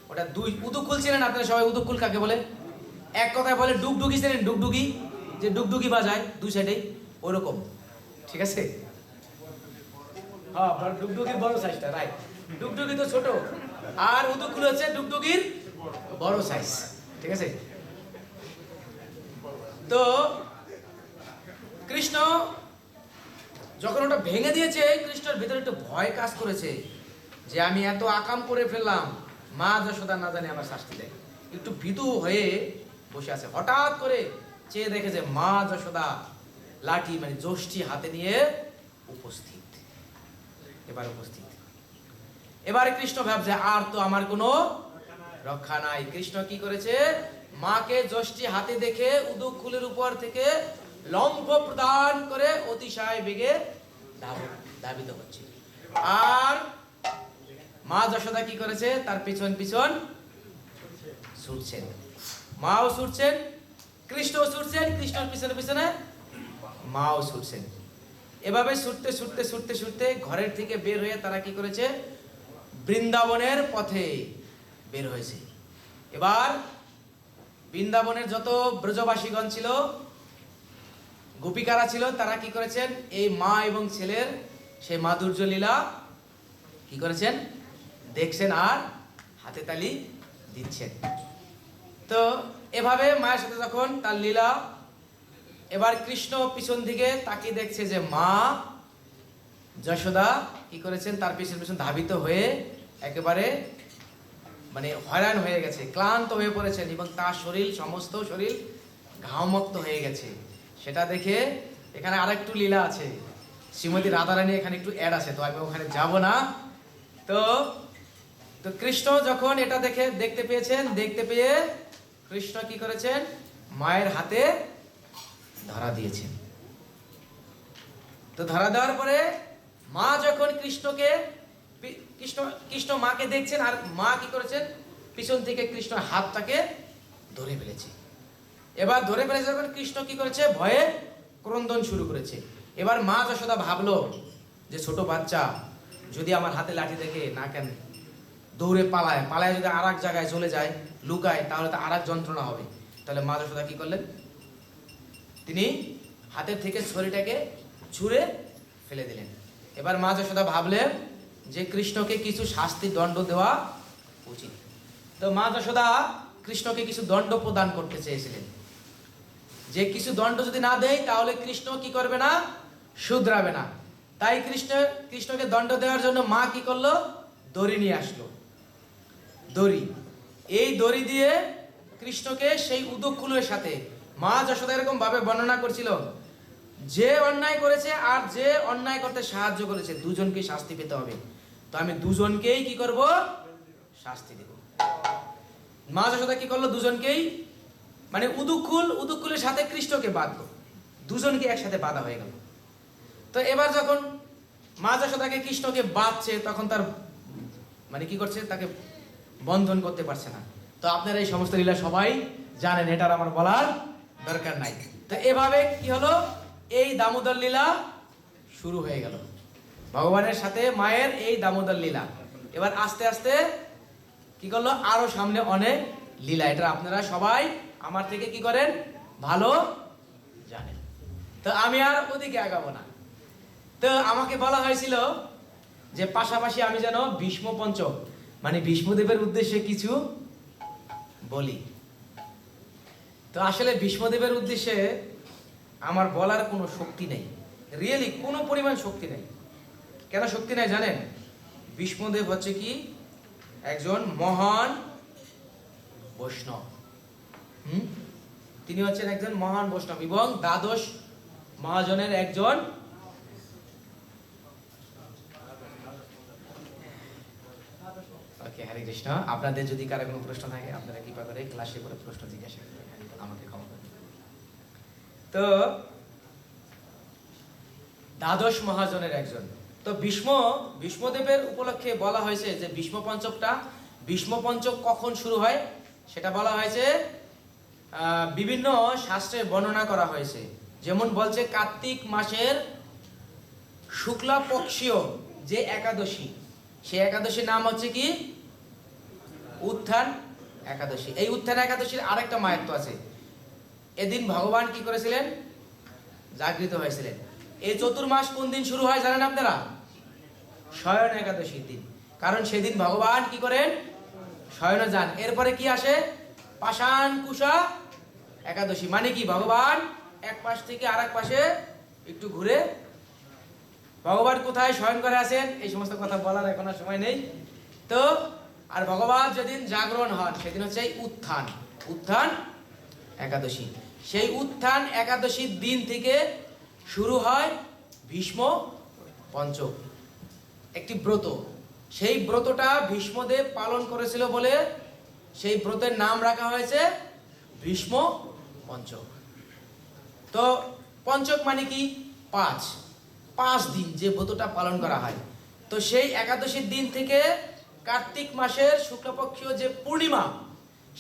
ওটা দুই উদুক্ষুল ছিলেন আপনারা সবাই। উদুক্ষুল কাকে বলে, এক কথায় বলে ডুগডুগি ছিলেন, ডুগডুগি, যে ডুগডুগি বাজায় দুই সাইডেই, ওরকম, ঠিক আছে। হ্যাঁ, ডুগডুগির বড় সাইজটা, রাইট। ডুগডুগি তো ছোট, আর উদুক্ষুল হচ্ছে ডুগডুগির বড় সাইজ, ঠিক আছে। তো কৃষ্ণ যখন ওটা ভেঙে দিয়েছে, কৃষ্ণের ভিতরে একটু ভয় কাজ করেছে যে আমি এত আকাম করে ফেললাম, মা যশোদা না জানে আমার শাস্তি দেয়। একটু ভীতু হয়ে বসে আছে। হঠাৎ করে চেয়ে দেখে যে মা যশোদা লাঠি মানে যষ্টি হাতে নিয়ে উপস্থিত। এবারে কৃষ্ণ ভাবছে আর তো আমার কোনো রক্ষা নাই। কৃষ্ণ কি করেছে, মাকে যষ্টি হাতে দেখে উদুক্ষুলের উপর থেকে লম্ফ প্রদান করে অতিশয় বেগে ধাবিত হচ্ছে। আর মা যশোদা কি করেছে, তার পিছন ছুটছেন। মাও ছুটছেন, কৃষ্ণও ছুটছেন, কৃষ্ণের পিছনে মাও ছুটছেন। এভাবে ছুটতে ঘরের থেকে বের হয়ে তারা কি করেছে, বৃন্দাবনের পথে বের হয়েছে। এবার বৃন্দাবনের যত ব্রজবাসীগণ ছিল, গোপিকারা ছিল, তারা কি করেছেন, এই মা এবং ছেলের সেই মাধুর্য লীলা কি করেছেন, দেখছেন আর হাতে তালি দিচ্ছেন। তো এভাবে মায়ের সাথে যখন তার লীলা, এবার কৃষ্ণ পিছন দিকে তাকিয়ে দেখছে যে মা যশোদা কি করেছেন, তার পিছন ধাবিত হয়ে একেবারে মানে হয়রান হয়ে গেছে, ক্লান্ত হয়ে পড়েছেন এবং তার সমস্ত শরীর ঘামমুক্ত হয়ে গেছে। সেটা দেখে এখানে আরেকটু লীলা আছে, শ্রীমতী রাধারানী এখানে একটু অ্যাড আছে, তো আমি ওখানে যাব না। তো কৃষ্ণ যখন এটা দেখতে পেয়ে কৃষ্ণ কি করেছেন, মায়ের হাতে ধরা দিয়েছেন। তো ধরা দেওয়ার পরে মা যখন কৃষ্ণ মাকে দেখছেন, আর মা কি করেছেন, পিছন থেকে কৃষ্ণ হাতটাকে ধরে ফেলেছে। এবার ধরে ফেলেছে যখন, কৃষ্ণ কি করেছে, ভয়ে ক্রন্দন শুরু করেছে। এবার মা যশোদা ভাবলো যে ছোট বাচ্চা যদি আমার হাতে লাঠি দেখে না কেন দৌড়ে পালায় যদি আর এক জায়গায় চলে যায় লুকায়, তাহলে তো আর এক যন্ত্রণা হবে। তাহলে মা যশোদা কি করলেন? তিনি হাতের থেকে ছড়িটাকে ছুঁড়ে ফেলে দিলেন। এবার মা যশোদা ভাবলেন যে কৃষ্ণকে কিছু শাস্তি দণ্ড দেওয়া উচিত। তো মা যশোদা কৃষ্ণকে কিছু দণ্ড প্রদান করতে চেয়েছিলেন, যে কিছু দণ্ড যদি না দেয় তাহলে কৃষ্ণ কি করবে না? শুধরাবে না। তাই কৃষ্ণকে দণ্ড দেওয়ার জন্য মা কি করলো? দড়ি নিয়ে আসলো। দড়ি, এই দড়ি দিয়ে কৃষ্ণকে সেই উদুকুলের সাথে মা যশোদা এরকম ভাবে বর্ণনা করছিল, যে অন্যায় করেছে আর যে অন্যায় করতে সাহায্য করেছে দুজনকেই শাস্তি পেতে হবে। তো আমি দুজনকেই কি করব? শাস্তি দেব। মা যশোদা কি করলো? দুজনকেই, মানে উদুকুলের সাথে কৃষ্ণকে বাঁধলো, দুজনকে একসাথে বাঁধা হয়ে গেল। তো এবার যখন মা যশোদাকে কৃষ্ণকে বাঁধছে, তখন তার মানে কি করছে? তাকে বন্ধন করতে পারছে না। তো আপনারা এই সমস্ত লীলা সবাই জানেন, এটার আমার বলার দরকার নাই। তো এভাবে কি হলো? এই দামোদর লীলা শুরু হয়ে গেল, ভগবানের সাথে মায়ের এই দামোদর লীলা। এবার আস্তে আস্তে কি করলো? আরো সামনে অনেক লীলা, এটা আপনারা সবাই আমার থেকে কি করেন? ভালো জানেন। তো আমি আর ওদিকে আগাবো না। তো আমাকে বলা হয়েছিল যে পাশাপাশি আমি যেন ভীষ্ম পঞ্চক, মানে ভীষ্মদেবের উদ্দেশ্যে কিছু বলি। তো আসলে ভীষ্মদেবের উদ্দেশ্যে আমার বলার কোনো শক্তি নেই, রিয়েলি কোনো পরিমাণ শক্তি নেই। কেন শক্তি নেই জানেন? ভীষ্মদেব হচ্ছে কি একজন মহান বৈষ্ণব। তিনি হচ্ছেন একজন মহান বৈষ্ণব এবং দ্বাদশ মহাজনের একজন। ওকে, হরে কৃষ্ণ। আপনাদের যদি কারো কোনো প্রশ্ন থাকে আপনারা কৃপা করে ক্লাসে করে প্রশ্ন জিজ্ঞাসা করবেন, আমাকে ক্ষমা করবেন। তো দ্বাদশ মহাজনের একজন। তো ভীষ্মদেবের উপলক্ষে বলা হয়েছে যে ভীষ্ম পঞ্চক কখন শুরু হয় সেটা বলা হয়েছে, বিভিন্ন শাস্ত্রে বর্ণনা করা হয়েছে। যেমন বলছে কার্তিক মাসের শুক্লা পক্ষীয় যে একাদশী, সেই একাদশীর নাম হচ্ছে কি? উত্থান একাদশী। এই উত্থান একাদশীর আরেকটা মাহাত্ম্য আছে। এদিন ভগবান কি করেছিলেন? জাগৃত হয়েছিলেন। এই চতুর্মাস কোন দিন শুরু হয় জানেন আপনারা? শয়ন একাদশীর দিন। কারণ সেদিন ভগবান কি করেন? শয়নে যান। এরপরে কি আসে? পাষাণ কুশা একাদশী। মানে কি? ভগবান এক পাশ থেকে আর এক পাশে একটু ঘুরে। ভগবান কোথায় শয়ন করে আছেন এই সমস্ত কথা বলার এখন আর সময় নেই। তো আর ভগবান যেদিন জাগরণ হন সেদিন হচ্ছে উত্থান একাদশী। সেই উত্থান একাদশীর দিন থেকে শুরু হয় ভীষ্ম পঞ্চক, একটি ব্রত। সেই ব্রতটা ভীষ্মদেব পালন করেছিল বলে সেই ব্রতের নাম রাখা হয়েছে ভীষ্ম পঞ্চক। তো পঞ্চক মানে কি? পাঁচ দিন যে ব্রতটা পালন করা হয়। তো সেই একাদশীর দিন থেকে কার্তিক মাসের শুক্লপক্ষীয় যে পূর্ণিমা,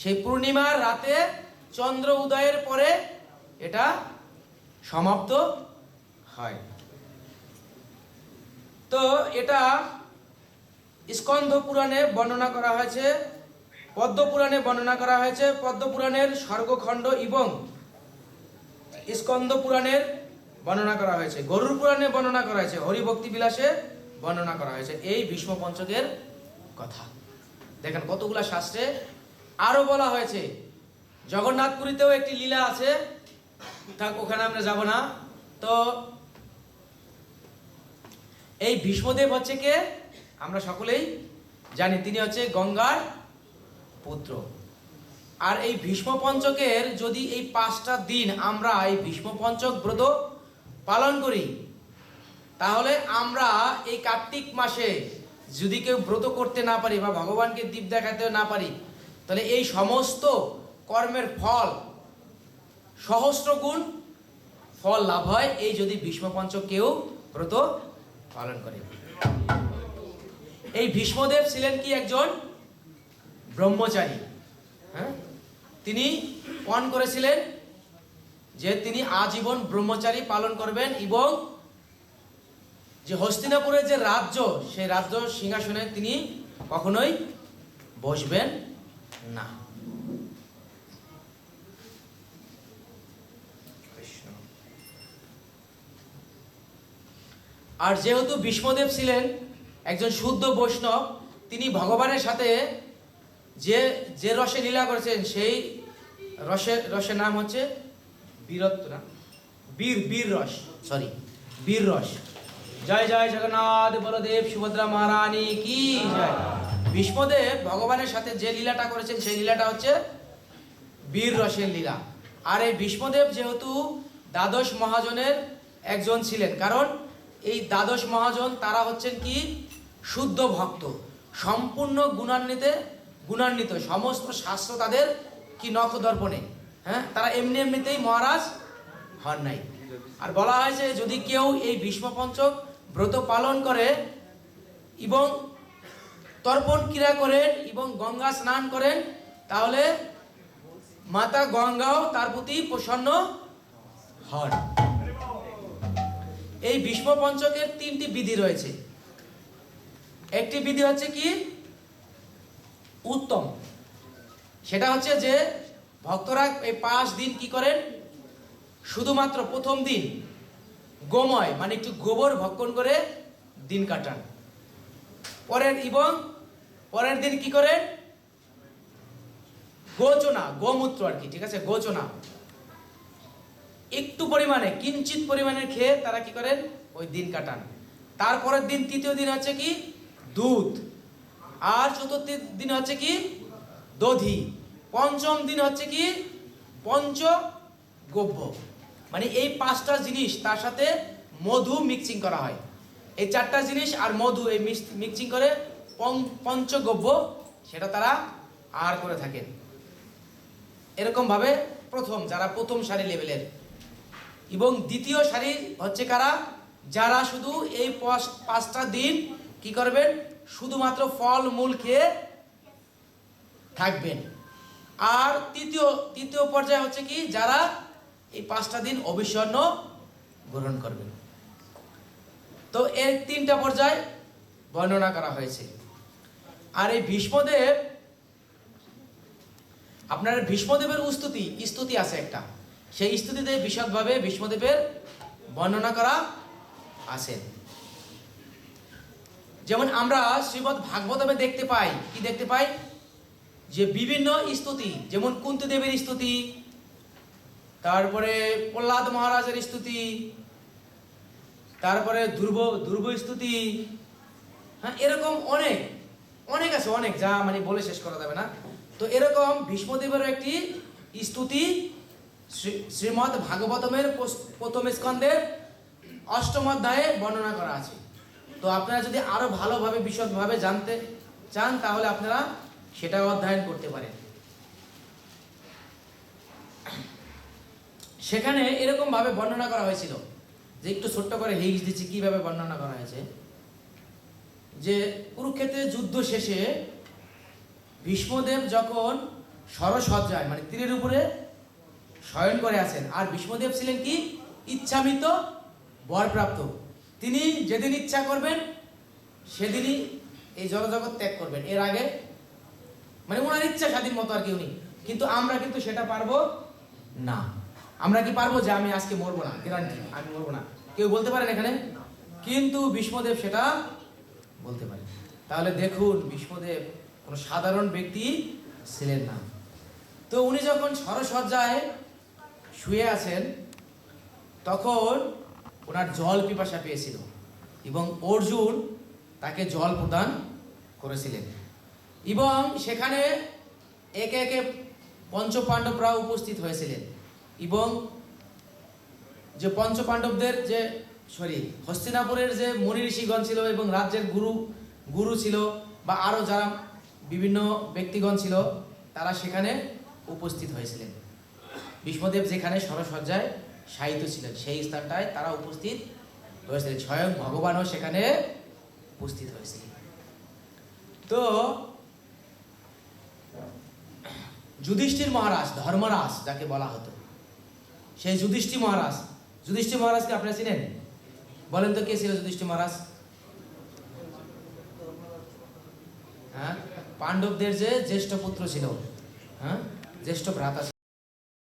সেই পূর্ণিমার রাতে চন্দ্র উদয়ের পরে এটা সমাপ্ত হয়। তো এটা স্কন্দ পুরাণে বর্ণনা করা হয়েছে, পদ্ম পুরাণে বর্ণনা করা হয়েছে। পদ্ম পুরাণের স্বর্গখণ্ড এবং স্কন্দ পুরাণের বর্ণনা করা হয়েছে, গরুড় পুরাণে বর্ণনা করা হয়েছে, হরিভক্তি বিলাসে বর্ণনা করা হয়েছে এই ভীষ্ম পঞ্চকের কথা। দেখেন কতগুলা শাস্ত্রে আরো বলা হয়েছে। জগন্নাথপুরীতেও একটি লীলা আছে, থাক ওখানে আমরা যাব না। তো এই ভীষ্মদেব হচ্ছে কে? আমরা সকলেই জানি, তিনি হচ্ছে গঙ্গার পুত্র। আর এই ভীষ্ম পঞ্চকের যদি এই 5টা দিন আমরা এই ভীষ্ম পঞ্চক ব্রত পালন করি, তাহলে আমরা এই কার্তিক মাসে যদি কেউ ব্রত করতে না পারি বা ভগবানকে দীপ দেখাতে না পারি, তাহলে এই সমস্ত কর্মের ফল সহস্র গুণ ফল লাভ হয় এই যদি ভীষ্ম পঞ্চক কেউ ব্রত পালন করে। এই ভীষ্মদেব ছিলেন কি একজন ব্রহ্মচারী। হ্যাঁ, তিনি পণ করেছিলেন যে তিনি আজীবন ব্রহ্মচারী পালন করবেন এবং যে হস্তিনাপুরের যে রাজ্য, সেই রাজ্য সিংহাসনে তিনি কখনোই বসবেন না। আর যেহেতু ভীষ্মদেব ছিলেন একজন শুদ্ধ বৈষ্ণব, তিনি ভগবানের সাথে যে যে রসে লীলা করেছেন সেই রসের নাম হচ্ছে বীরত্ব না বীর রস, সরি বীর রস। জয় জয় জগন্নাথ বলদেব সুভদ্রা মহারানী কি জয়। ভীষ্মদেব ভগবানের সাথে যে লীলাটা করেছেন সেই লীলাটা হচ্ছে বীর রসের লীলা। আর এই ভীষ্মদেব যেহেতু দ্বাদশ মহাজনের একজন ছিলেন, কারণ এই দ্বাদশ মহাজন তারা হচ্ছেন কি শুদ্ধ ভক্ত, সম্পূর্ণ গুণান্বিত, সমস্ত শাস্ত্র তাদের কি নখদর্পণে, হ্যাঁ, তারা এমনিতেই মহারাজ হন নাই। আর বলা হয়েছে যদি কেউ এই ভীষ্ম পঞ্চক ব্রত পালন করে এবং তর্পণ ক্রিয়া করেন এবং গঙ্গা স্নান করেন, তাহলে মাতা গঙ্গাও তার প্রতি প্রসন্ন হন। এই ভীষ্ম পঞ্চকের 3টি বিধি রয়েছে। একটি বিধি হচ্ছে কি উত্তম, সেটা হচ্ছে যে ভক্তরা এই 5 দিন কি করেন, শুধুমাত্র প্রথম দিন গোময় মানে একটু গোবর ভক্ষণ করে দিন কাটান। পরের দিন কি করেন, গোচনা, গোমূত্র আর কি, ঠিক আছে, গোচনা একটু পরিমাণে কিঞ্চিত পরিমাণে খেয়ে তারা কি করেন ওই দিন কাটান। তারপরের দিন, তৃতীয় দিন হচ্ছে কি দুধ, আর চতুর্থ দিন হচ্ছে কি দধি, পঞ্চম দিন হচ্ছে কি পঞ্চগব্য, মানে এই 5টা জিনিস, তার সাথে মধু মিক্সিং করা হয়। এই 4টা জিনিস আর মধু এই মিক্সিং করে পঞ্চগব্য সেটা তারা আর করে থাকেন। এরকম ভাবে যারা প্রথম সারি লেভেলের, এবং দ্বিতীয় সারি হচ্ছে কারা, যারা শুধু এই 5টা দিন কি করবেন, শুধুমাত্র ফল মূল খেয়ে থাকবেন। আর তৃতীয় পর্যায়ে হচ্ছে কি যারা এই 5টা দিন অবিচ্ছিন্ন গ্রহণ করবেন। তো এর 3টা পর্যায় বর্ণনা করা হয়েছে। আর এই ভীষ্মদেব, আপনার ভীষ্মদেবের স্তুতি আছে একটা, সেই স্তুতিতে বিশদভাবে ভীষ্মদেবের বর্ণনা করা আছে। যেমন আমরা শ্রীমদ্ ভাগবতমে দেখতে পাই যে বিভিন্ন স্তুতি, যেমন কুন্তী দেবীর স্তুতি, তারপরে প্রহ্লাদ মহারাজের স্তুতি, তারপরে ধ্রুব স্তুতি, হ্যাঁ, এরকম অনেক আছে, অনেক, যা মানে বলে শেষ করা যাবে না। তো এরকম ভীষ্মদেবের একটি স্তুতি শ্রীমদ্ ভাগবতমের প্রথম স্কন্ধের 8ম অধ্যায়ে বর্ণনা করা আছে। তো আপনারা যদি আরো ভালোভাবে বিশদভাবে জানতে চান তাহলে আপনারা সেটা অধ্যয়ন করতে পারেন। সেখানে এরকম ভাবে বর্ণনা করা হয়েছিল, যে একটু ছোট্ট করে হিংস দিচ্ছি কিভাবে বর্ণনা করা হয়েছে, যে কুরুক্ষেত্রের যুদ্ধ শেষে ভীষ্মদেব যখন সরসজ্জায় মানে তীরের উপরে শয়ন করে আছেন, আর ভীষ্মদেব ছিলেন কি ইচ্ছামৃত বরপ্রাপ্ত, তিনি যেদিন ইচ্ছা করবেন সেদিনই এই জড়জগৎ ত্যাগ করবেন, এর আগে মানে ওনার ইচ্ছা স্বাধীন মতো আর কি উনি। কিন্তু আমরা কিন্তু সেটা পারবো না। আমরা কি পারবো যে আমি আজকে মরবো না, গ্যারান্টি আমি মরবো না, কেউ বলতে পারেন এখানে? কিন্তু ভীষ্মদেব সেটা বলতে পারেন। তাহলে দেখুন ভীষ্মদেব কোনো সাধারণ ব্যক্তি ছিলেন না। তো উনি যখন সরসজ্জায় শুয়ে আছেন তখন ওনার জল পিপাসা পেয়েছিল এবং অর্জুন তাকে জল প্রদান করেছিলেন, এবং সেখানে একে একে পঞ্চপাণ্ডবরা উপস্থিত হয়েছিলেন, এবং যে পঞ্চপাণ্ডবদের যে হস্তিনাপুরের যে মুনি ঋষিগণ ছিল এবং রাজ্যের গুরু ছিল বা আরো যারা বিভিন্ন ব্যক্তিগণ ছিল তারা সেখানে উপস্থিত হয়েছিলেন। ভীষ্মদেব যেখানে সরসজ্জায় শায়িত ছিলেন সেই স্থানটায় তারা উপস্থিত হয়েছিলেন, স্বয়ং ভগবানও সেখানে উপস্থিত হয়েছিলেন। তো যুধিষ্ঠির মহারাজ, ধর্মরাজ যাকে বলা হতো, সেই যুধিষ্ঠির মহারাজকে আপনারা চিনেন? বলেন তো কে ছিল যুধিষ্ঠির মহারাজ? হ্যাঁ, পাণ্ডবদের যে জ্যেষ্ঠ পুত্র ছিল, হ্যাঁ, জ্যেষ্ঠ ভ্রাতা।